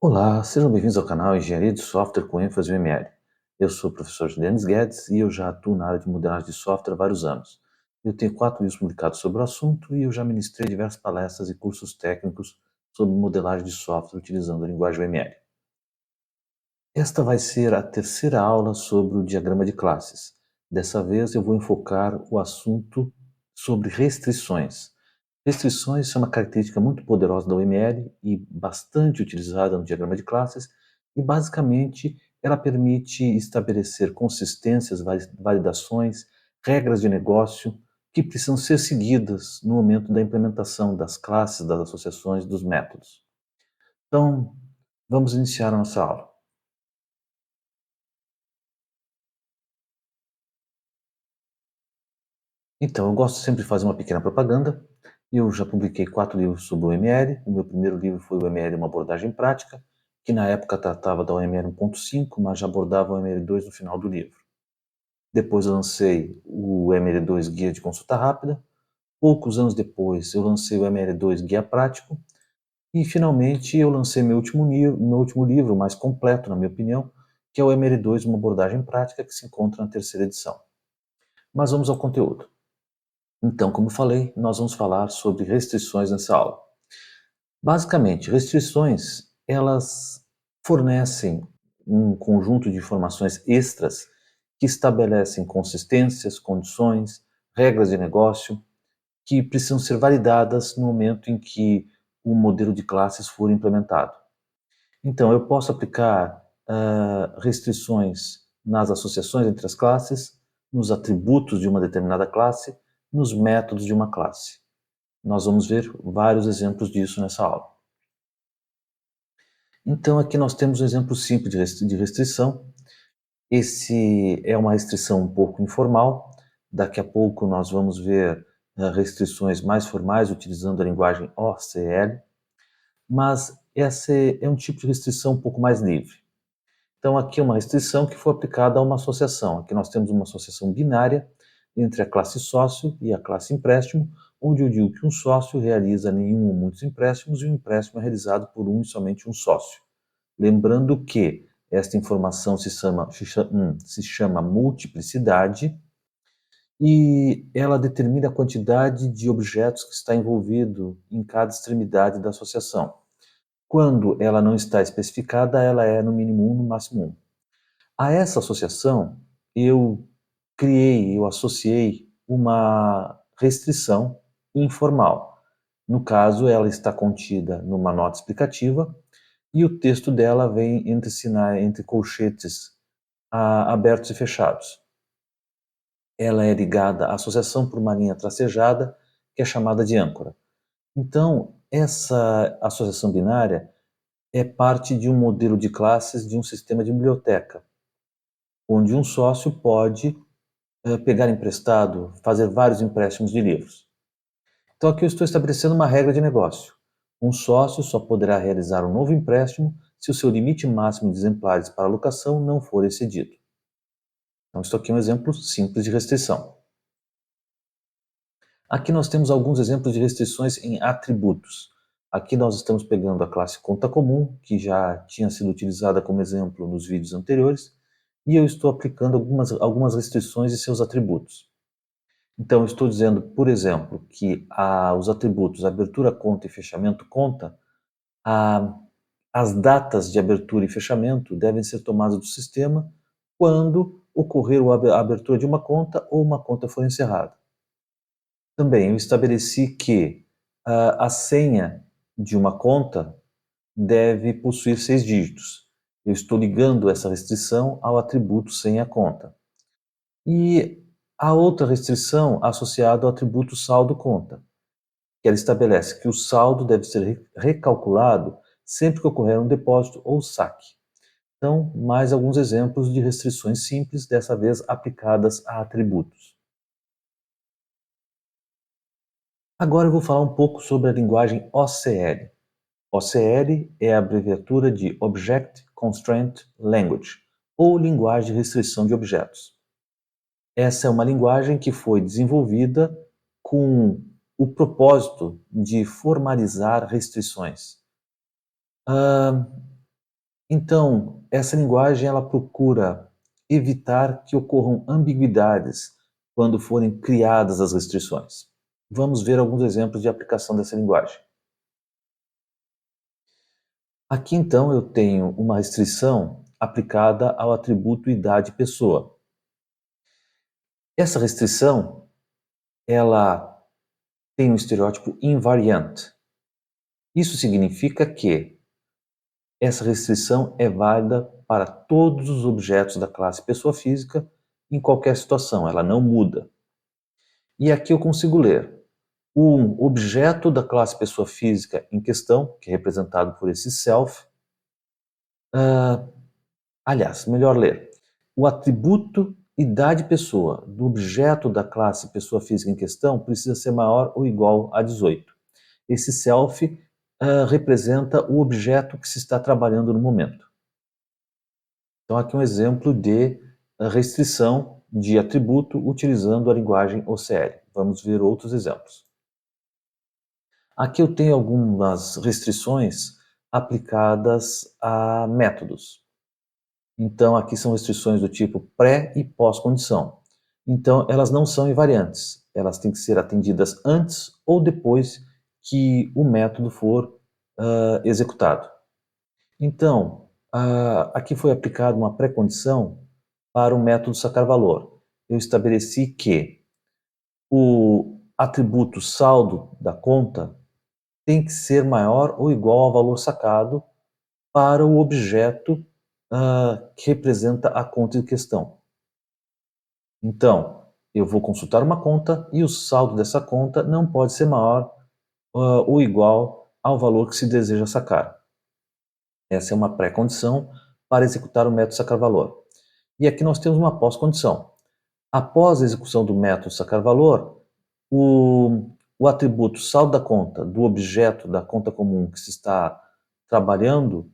Olá, sejam bem-vindos ao canal Engenharia de Software com ênfase em ML. Eu sou o professor Denis Guedes e eu já atuo na área de modelagem de software há vários anos. Eu tenho 4 livros publicados sobre o assunto e eu já ministrei diversas palestras e cursos técnicos sobre modelagem de software utilizando a linguagem ML. Esta vai ser a terceira aula sobre o diagrama de classes. Dessa vez eu vou enfocar o assunto sobre restrições. Restrições são uma característica muito poderosa da UML e bastante utilizada no diagrama de classes, e basicamente ela permite estabelecer consistências, validações, regras de negócio que precisam ser seguidas no momento da implementação das classes, das associações, dos métodos. Então, vamos iniciar a nossa aula. Então, eu gosto sempre de fazer uma pequena propaganda. Eu já publiquei 4 livros sobre o ML. O meu primeiro livro foi o ML, uma abordagem prática, que na época tratava da OML 1.5, mas já abordava o ML2 no final do livro. Depois eu lancei o ML2 Guia de Consulta Rápida. Poucos anos depois eu lancei o ML2 Guia Prático. E finalmente eu lancei meu último livro, mais completo na minha opinião, que é o ML2, uma abordagem prática, que se encontra na terceira edição. Mas vamos ao conteúdo. Então, como falei, nós vamos falar sobre restrições nessa aula. Basicamente, restrições, elas fornecem um conjunto de informações extras que estabelecem consistências, condições, regras de negócio que precisam ser validadas no momento em que o modelo de classes for implementado. Então, eu posso aplicar restrições nas associações entre as classes, nos atributos de uma determinada classe, nos métodos de uma classe. Nós vamos ver vários exemplos disso nessa aula. Então, aqui nós temos um exemplo simples de restrição. Esse é uma restrição um pouco informal. Daqui a pouco nós vamos ver restrições mais formais utilizando a linguagem OCL, mas esse é um tipo de restrição um pouco mais livre. Então, aqui é uma restrição que foi aplicada a uma associação. Aqui nós temos uma associação binária entre a classe sócio e a classe empréstimo, onde eu digo que um sócio realiza nenhum ou muitos empréstimos e um empréstimo é realizado por um e somente um sócio. Lembrando que esta informação se chama multiplicidade e ela determina a quantidade de objetos que está envolvido em cada extremidade da associação. Quando ela não está especificada, ela é no mínimo 1, no máximo 1. A essa associação, eu associei uma restrição informal. No caso, ela está contida numa nota explicativa e o texto dela vem entre colchetes abertos e fechados. Ela é ligada à associação por uma linha tracejada, que é chamada de âncora. Então, essa associação binária é parte de um modelo de classes de um sistema de biblioteca, onde um sócio pode pegar emprestado, fazer vários empréstimos de livros. Então aqui eu estou estabelecendo uma regra de negócio. Um sócio só poderá realizar um novo empréstimo se o seu limite máximo de exemplares para alocação não for excedido. Então isso aqui é um exemplo simples de restrição. Aqui nós temos alguns exemplos de restrições em atributos. Aqui nós estamos pegando a classe conta comum, que já tinha sido utilizada como exemplo nos vídeos anteriores, e eu estou aplicando algumas restrições em seus atributos. Então, eu estou dizendo, por exemplo, que os atributos abertura conta e fechamento conta, as datas de abertura e fechamento devem ser tomadas do sistema quando ocorrer a abertura de uma conta ou uma conta for encerrada. Também eu estabeleci que a senha de uma conta deve possuir 6 dígitos. Eu estou ligando essa restrição ao atributo senha conta. E a outra restrição associada ao atributo saldo conta, que ela estabelece que o saldo deve ser recalculado sempre que ocorrer um depósito ou saque. Então, mais alguns exemplos de restrições simples, dessa vez aplicadas a atributos. Agora eu vou falar um pouco sobre a linguagem OCL. OCL é a abreviatura de Object Constraint Language, ou linguagem de restrição de objetos. Essa é uma linguagem que foi desenvolvida com o propósito de formalizar restrições. Então, essa linguagem ela procura evitar que ocorram ambiguidades quando forem criadas as restrições. Vamos ver alguns exemplos de aplicação dessa linguagem. Aqui então eu tenho uma restrição aplicada ao atributo idade pessoa. Essa restrição, ela tem um estereótipo invariante. Isso significa que essa restrição é válida para todos os objetos da classe pessoa física em qualquer situação, ela não muda. E aqui eu consigo ler um objeto da classe pessoa física em questão, que é representado por esse self. Aliás, melhor ler. O atributo idade pessoa do objeto da classe pessoa física em questão precisa ser maior ou igual a 18. Esse self representa o objeto que se está trabalhando no momento. Então, aqui um exemplo de restrição de atributo utilizando a linguagem OCR. Vamos ver outros exemplos. Aqui eu tenho algumas restrições aplicadas a métodos. Então, aqui são restrições do tipo pré e pós-condição. Então, elas não são invariantes. Elas têm que ser atendidas antes ou depois que o método for executado. Então, aqui foi aplicada uma pré-condição para o método sacar valor. Eu estabeleci que o atributo saldo da conta tem que ser maior ou igual ao valor sacado para o objeto que representa a conta em questão. Então, eu vou consultar uma conta e o saldo dessa conta não pode ser maior ou igual ao valor que se deseja sacar. Essa é uma pré-condição para executar o método sacar-valor. E aqui nós temos uma pós-condição. Após a execução do método sacar-valor, o atributo saldo da conta do objeto da conta comum que se está trabalhando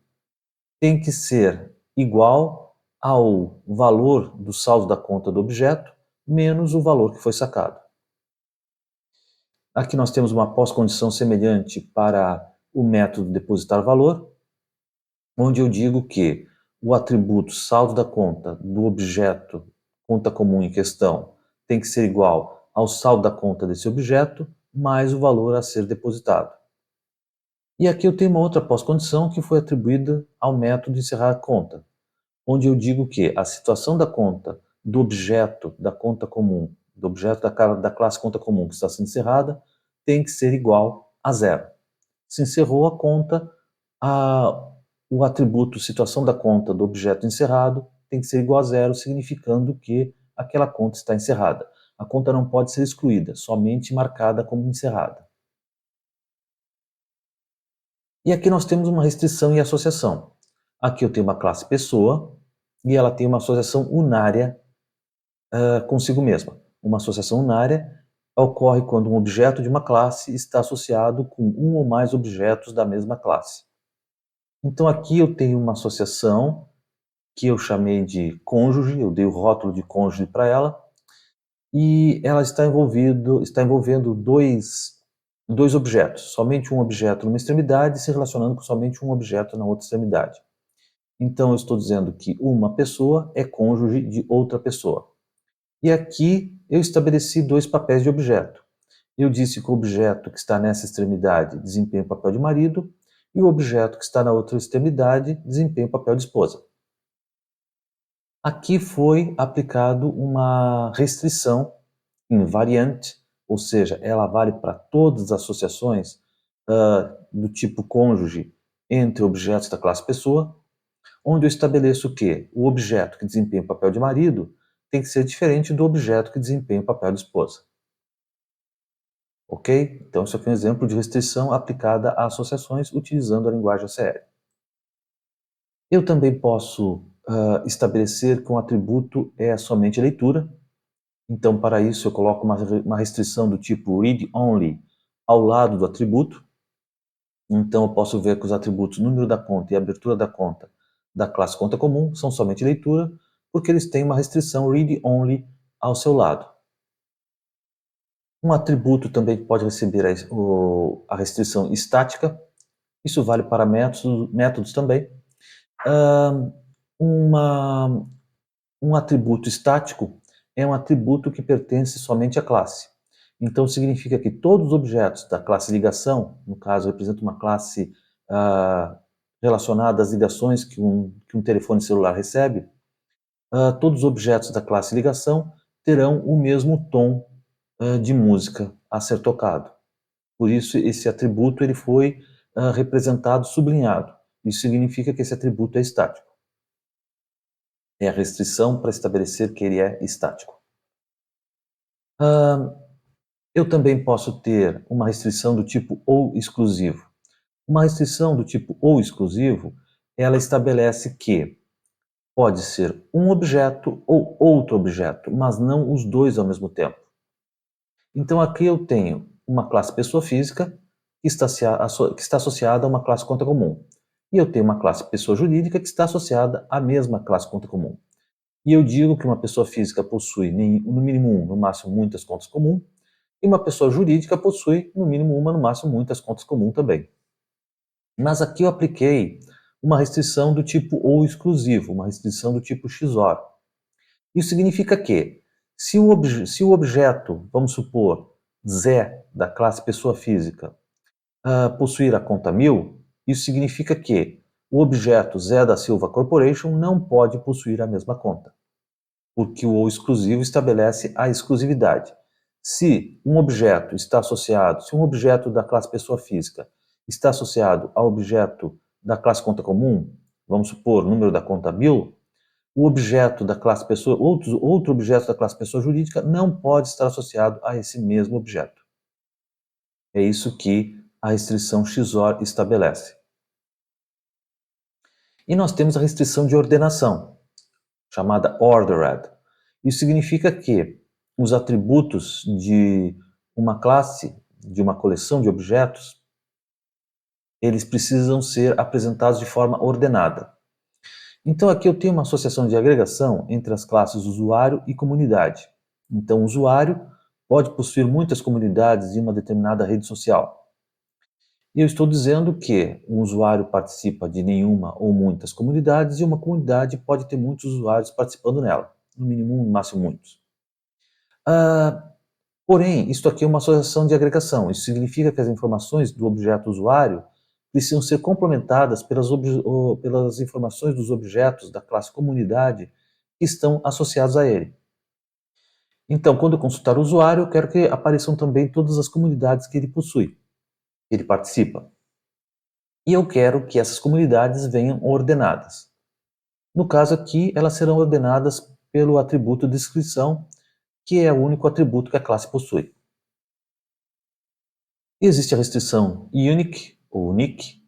tem que ser igual ao valor do saldo da conta do objeto menos o valor que foi sacado. Aqui nós temos uma pós-condição semelhante para o método depositar valor, onde eu digo que o atributo saldo da conta do objeto conta comum em questão tem que ser igual ao saldo da conta desse objeto mais o valor a ser depositado. E aqui eu tenho uma outra pós-condição que foi atribuída ao método encerrar a conta, onde eu digo que a situação da conta do objeto da conta comum, do objeto da classe conta comum que está sendo encerrada, tem que ser igual a zero. Se encerrou a conta, o atributo situação da conta do objeto encerrado tem que ser igual a zero, significando que aquela conta está encerrada. A conta não pode ser excluída, somente marcada como encerrada. E aqui nós temos uma restrição e associação. Aqui eu tenho uma classe pessoa e ela tem uma associação unária consigo mesma. Uma associação unária ocorre quando um objeto de uma classe está associado com um ou mais objetos da mesma classe. Então aqui eu tenho uma associação que eu chamei de cônjuge, eu dei o rótulo de cônjuge para ela, e ela está envolvendo dois objetos, somente um objeto numa extremidade se relacionando com somente um objeto na outra extremidade. Então eu estou dizendo que uma pessoa é cônjuge de outra pessoa. E aqui eu estabeleci dois papéis de objeto. Eu disse que o objeto que está nessa extremidade desempenha o papel de marido e o objeto que está na outra extremidade desempenha o papel de esposa. Aqui foi aplicado uma restrição invariante, ou seja, ela vale para todas as associações do tipo cônjuge entre objetos da classe pessoa, onde eu estabeleço que o objeto que desempenha o papel de marido tem que ser diferente do objeto que desempenha o papel de esposa. Ok? Então, isso aqui é um exemplo de restrição aplicada a associações utilizando a linguagem OCR. Eu também posso estabelecer que um atributo é somente leitura. Então, para isso, eu coloco uma restrição do tipo read-only ao lado do atributo. Então, eu posso ver que os atributos número da conta e abertura da conta da classe conta comum são somente leitura, porque eles têm uma restrição read-only ao seu lado. Um atributo também pode receber a restrição estática. Isso vale para métodos também. Uma um atributo estático é um atributo que pertence somente à classe. Então significa que todos os objetos da classe ligação, no caso representa uma classe ah, relacionada às ligações que um telefone celular recebe, todos os objetos da classe ligação terão o mesmo tom de música a ser tocado. Por isso esse atributo ele foi representado sublinhado. Isso significa que esse atributo é estático. É a restrição para estabelecer que ele é estático. Eu também posso ter uma restrição do tipo ou exclusivo. Uma restrição do tipo ou exclusivo, ela estabelece que pode ser um objeto ou outro objeto, mas não os dois ao mesmo tempo. Então aqui eu tenho uma classe pessoa física que está associada a uma classe conta comum. E eu tenho uma classe pessoa jurídica que está associada à mesma classe conta comum. E eu digo que uma pessoa física possui no mínimo um, no máximo muitas contas comuns, e uma pessoa jurídica possui no mínimo uma, no máximo muitas contas comuns também. Mas aqui eu apliquei uma restrição do tipo ou exclusivo, uma restrição do tipo XOR. Isso significa que se o objeto, vamos supor, Zé, da classe pessoa física, possuir a conta 1000, isso significa que o objeto Zé da Silva Corporation não pode possuir a mesma conta, porque o ou exclusivo estabelece a exclusividade. Se um objeto está associado, se um objeto da classe pessoa física está associado ao objeto da classe conta comum, vamos supor, número da conta 1000, o objeto da classe pessoa, outro objeto da classe pessoa jurídica não pode estar associado a esse mesmo objeto. É isso que a restrição XOR estabelece. E nós temos a restrição de ordenação, chamada ordered. Isso significa que os atributos de uma classe, de uma coleção de objetos, eles precisam ser apresentados de forma ordenada. Então aqui eu tenho uma associação de agregação entre as classes usuário e comunidade. Então o usuário pode possuir muitas comunidades em uma determinada rede social. E eu estou dizendo que um usuário participa de nenhuma ou muitas comunidades e uma comunidade pode ter muitos usuários participando nela, no mínimo um, no máximo muitos. Porém, isto aqui é uma associação de agregação. Isso significa que as informações do objeto usuário precisam ser complementadas pelas informações dos objetos da classe comunidade que estão associados a ele. Então, quando eu consultar o usuário, eu quero que apareçam também todas as comunidades que ele possui, que ele participa. E eu quero que essas comunidades venham ordenadas. No caso aqui, elas serão ordenadas pelo atributo descrição, que é o único atributo que a classe possui. E existe a restrição unique, ou unique,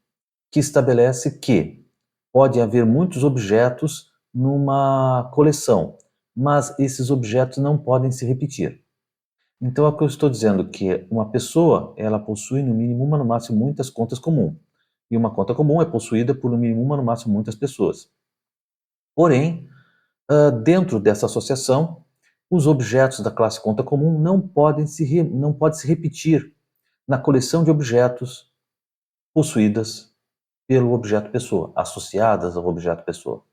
que estabelece que pode haver muitos objetos numa coleção, mas esses objetos não podem se repetir. Então, aqui eu estou dizendo que uma pessoa, ela possui no mínimo uma, no máximo muitas contas comuns. E uma conta comum é possuída por no mínimo uma, no máximo muitas pessoas. Porém, dentro dessa associação, os objetos da classe conta comum não podem se repetir na coleção de objetos possuídas pelo objeto pessoa, associadas ao objeto pessoa.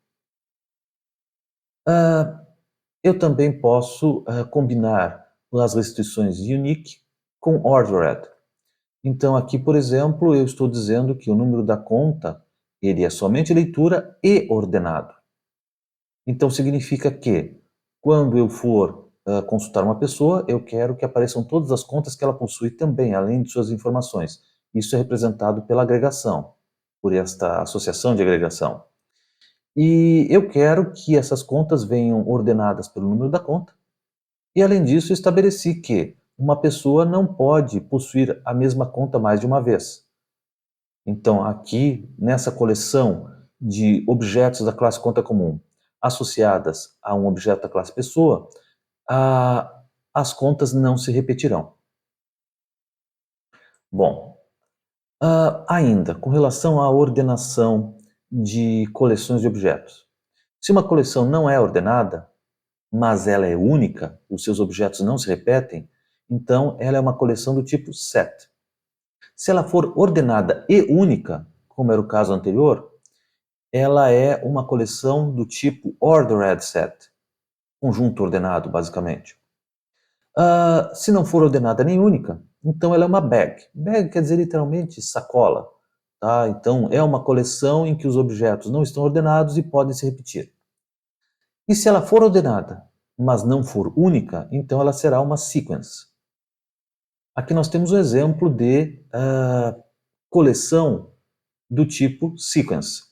Eu também posso combinar as restrições unique com ordered. Então aqui, por exemplo, eu estou dizendo que o número da conta ele é somente leitura e ordenado. Então significa que quando eu for consultar uma pessoa, eu quero que apareçam todas as contas que ela possui também, além de suas informações. Isso é representado pela agregação, por esta associação de agregação. E eu quero que essas contas venham ordenadas pelo número da conta. E além disso, estabeleci que uma pessoa não pode possuir a mesma conta mais de uma vez. Então, aqui, nessa coleção de objetos da classe conta comum associadas a um objeto da classe pessoa, as contas não se repetirão. Bom, ainda, com relação à ordenação de coleções de objetos. Se uma coleção não é ordenada, mas ela é única, os seus objetos não se repetem, então ela é uma coleção do tipo set. Se ela for ordenada e única, como era o caso anterior, ela é uma coleção do tipo ordered set, conjunto ordenado, basicamente. Se não for ordenada nem única, então ela é uma bag. Bag quer dizer literalmente sacola, tá? Então é uma coleção em que os objetos não estão ordenados e podem se repetir. E se ela for ordenada, mas não for única, então ela será uma sequence. Aqui nós temos o exemplo de coleção do tipo sequence.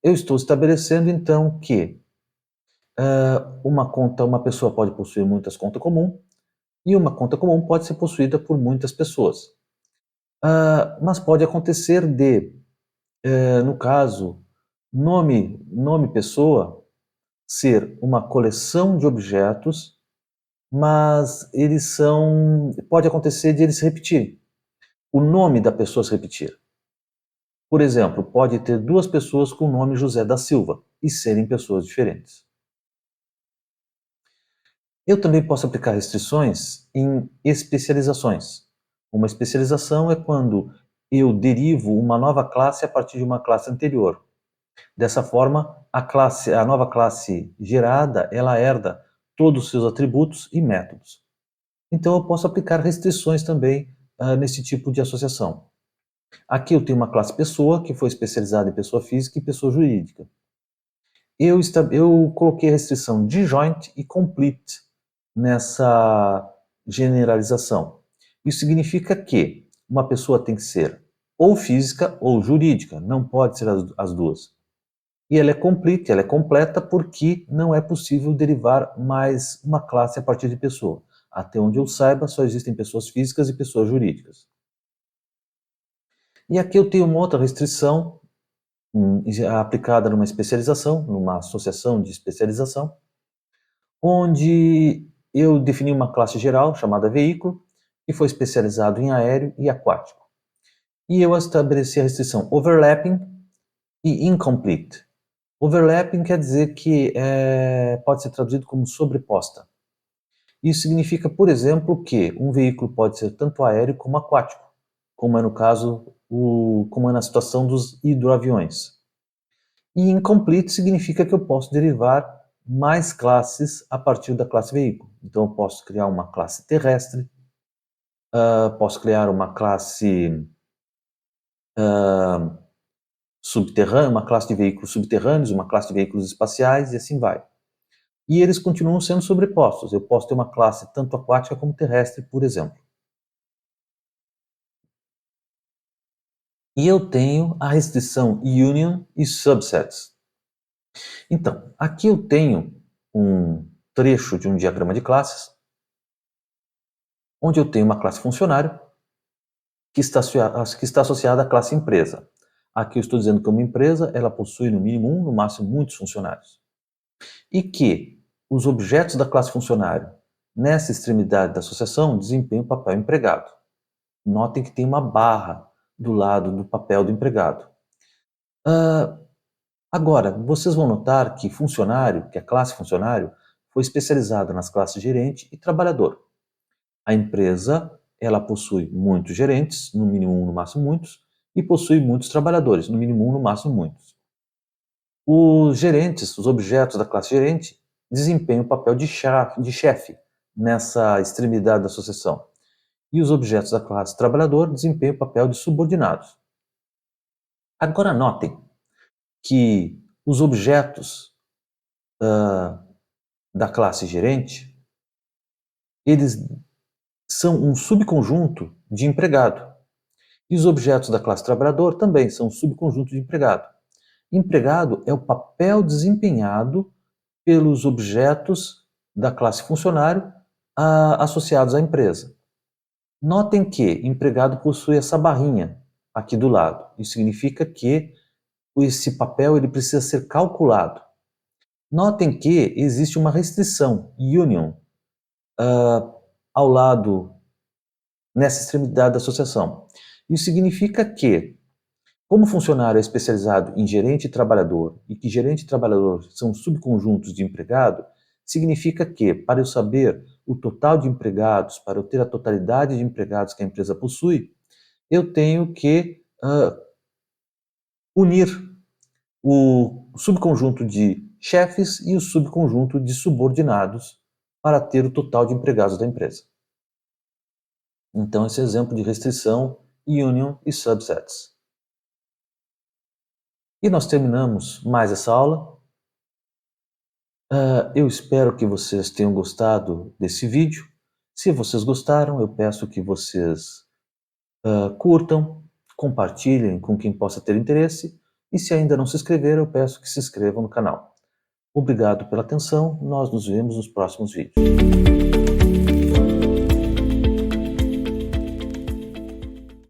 Eu estou estabelecendo então que uma pessoa pode possuir muitas contas comuns e uma conta comum pode ser possuída por muitas pessoas. Mas pode acontecer de, no caso, nome pessoa ser uma coleção de objetos, mas pode acontecer de eles se repetirem. O nome da pessoa se repetir. Por exemplo, pode ter duas pessoas com o nome José da Silva e serem pessoas diferentes. Eu também posso aplicar restrições em especializações. Uma especialização é quando eu derivo uma nova classe a partir de uma classe anterior. Dessa forma, a nova classe gerada, ela herda todos os seus atributos e métodos. Então eu posso aplicar restrições também nesse tipo de associação. Aqui eu tenho uma classe pessoa, que foi especializada em pessoa física e pessoa jurídica. Eu coloquei a restrição disjoint e complete nessa generalização. Isso significa que uma pessoa tem que ser ou física ou jurídica, não pode ser as duas. E ela é complete, ela é completa porque não é possível derivar mais uma classe a partir de pessoa. Até onde eu saiba, só existem pessoas físicas e pessoas jurídicas. E aqui eu tenho uma outra restrição aplicada numa especialização, numa associação de especialização, onde eu defini uma classe geral chamada veículo, que foi especializado em aéreo e aquático. E eu estabeleci a restrição overlapping e incomplete. Overlapping quer dizer que pode ser traduzido como sobreposta. Isso significa, por exemplo, que um veículo pode ser tanto aéreo como aquático, como é no caso, como é na situação dos hidroaviões. E incomplete significa que eu posso derivar mais classes a partir da classe veículo. Então eu posso criar uma classe terrestre, posso criar uma classe subterrânea, uma classe de veículos subterrâneos, uma classe de veículos espaciais e assim vai. E eles continuam sendo sobrepostos. Eu posso ter uma classe tanto aquática como terrestre, por exemplo. E eu tenho a restrição union e subsets. Então, aqui eu tenho um trecho de um diagrama de classes, onde eu tenho uma classe funcionário que está associada à classe empresa. Aqui eu estou dizendo que uma empresa ela possui no mínimo um, no máximo muitos funcionários. E que os objetos da classe funcionário, nessa extremidade da associação, desempenham o papel empregado. Notem que tem uma barra do lado do papel do empregado. Agora, vocês vão notar que funcionário, que a classe funcionário, foi especializada nas classes gerente e trabalhador. A empresa, ela possui muitos gerentes, no mínimo um, no máximo muitos, e possui muitos trabalhadores, no mínimo um, no máximo muitos. Os gerentes, os objetos da classe gerente, desempenham o papel de chefe nessa extremidade da associação. E os objetos da classe trabalhador desempenham o papel de subordinados. Agora notem que os objetos da classe gerente, eles são um subconjunto de empregado. E os objetos da classe trabalhador também são um subconjunto de empregado. Empregado é o papel desempenhado pelos objetos da classe funcionário associados à empresa. Notem que empregado possui essa barrinha aqui do lado. Isso significa que esse papel ele precisa ser calculado. Notem que existe uma restrição, union, ao lado, nessa extremidade da associação. Isso significa que, como o funcionário é especializado em gerente e trabalhador, e que gerente e trabalhador são subconjuntos de empregado, significa que, para eu saber o total de empregados, para eu ter a totalidade de empregados que a empresa possui, eu tenho que unir o subconjunto de chefes e o subconjunto de subordinados para ter o total de empregados da empresa. Então, esse exemplo de restrição, union e subsets. E nós terminamos mais essa aula. Eu espero que vocês tenham gostado desse vídeo. Se vocês gostaram, eu peço que vocês curtam, compartilhem com quem possa ter interesse. E se ainda não se inscreveram, eu peço que se inscrevam no canal. Obrigado pela atenção, nós nos vemos nos próximos vídeos.